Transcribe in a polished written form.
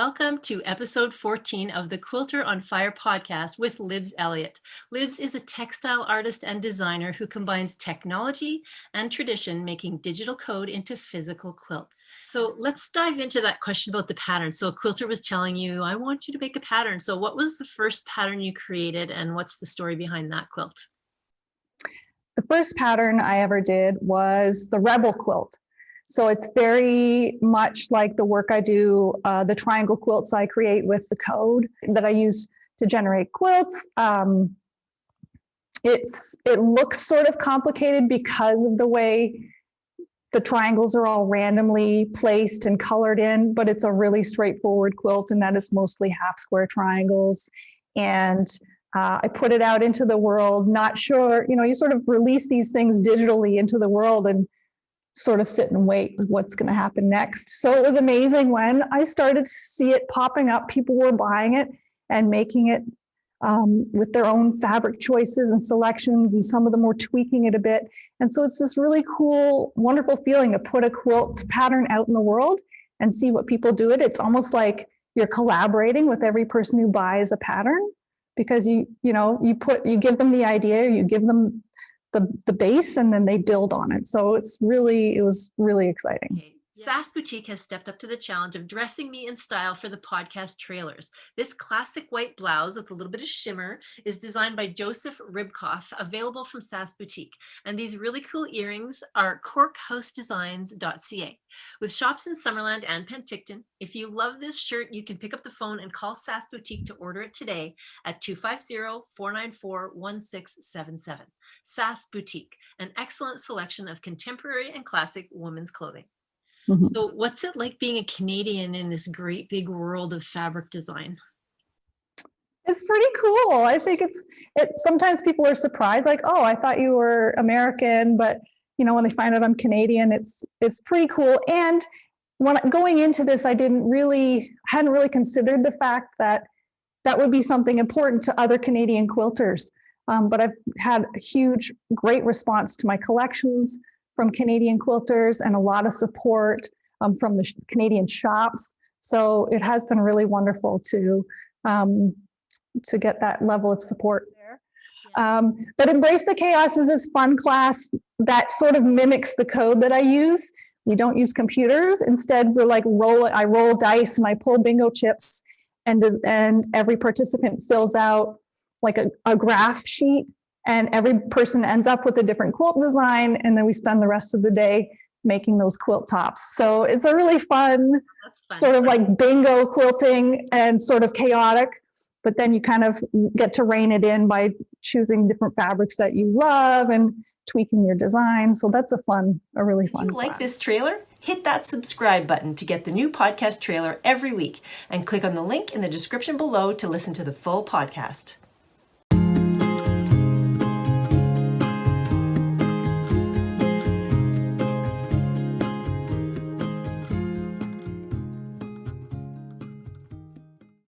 Welcome to episode 14 of the Quilter on Fire podcast with Libs Elliott. Libs is a textile artist and designer who combines technology and tradition, making digital code into physical quilts. So let's dive into that question about the pattern. So a quilter was telling you, I want you to make a pattern. So what was the first pattern you created and what's the story behind that quilt? The first pattern I ever did was the Rebel Quilt. So it's very much like the work I do, the triangle quilts I create with the code that I use to generate quilts. It looks sort of complicated because of the way the triangles are all randomly placed and colored in, but it's a really straightforward quilt, and that is mostly half square triangles. And I put it out into the world, not sure, you sort of release these things digitally into the world and sort of sit and wait what's going to happen next. So it was amazing when I started to see it popping up. People were buying it and making it with their own fabric choices and selections, and some of them were tweaking it a bit. And so it's this really cool, wonderful feeling to put a quilt pattern out in the world and see what people do it. It's almost like you're collaborating with every person who buys a pattern, because you give them the idea, you give them the base, and then they build on it. So it was really exciting. Okay. Sass Boutique has stepped up to the challenge of dressing me in style for the podcast trailers. This classic white blouse with a little bit of shimmer is designed by Joseph Ribkoff, available from Sass Boutique. And these really cool earrings are corkhousedesigns.ca. With shops in Summerland and Penticton, if you love this shirt, you can pick up the phone and call Sass Boutique to order it today at 250-494-1677. Sass Boutique, an excellent selection of contemporary and classic women's clothing. Mm-hmm. So what's it like being a Canadian in this great big world of fabric design? It's pretty cool. I think it's sometimes people are surprised, like, oh, I thought you were American, but when they find out I'm Canadian, it's pretty cool. And when going into this, I hadn't really considered the fact that would be something important to other Canadian quilters. But I've had a great response to my collections from Canadian quilters, and a lot of support from the Canadian shops. So it has been really wonderful to get that level of support there. Yeah. But Embrace the Chaos is this fun class that sort of mimics the code that I use. We don't use computers. Instead, we're like I roll dice and I pull bingo chips, and every participant fills out like a graph sheet. And every person ends up with a different quilt design, and then we spend the rest of the day making those quilt tops. So it's a really fun, sort of like bingo quilting, and sort of chaotic, but then you kind of get to rein it in by choosing different fabrics that you love and tweaking your design. So that's a really fun. If you like this trailer? Hit that subscribe button to get the new podcast trailer every week, and click on the link in the description below to listen to the full podcast.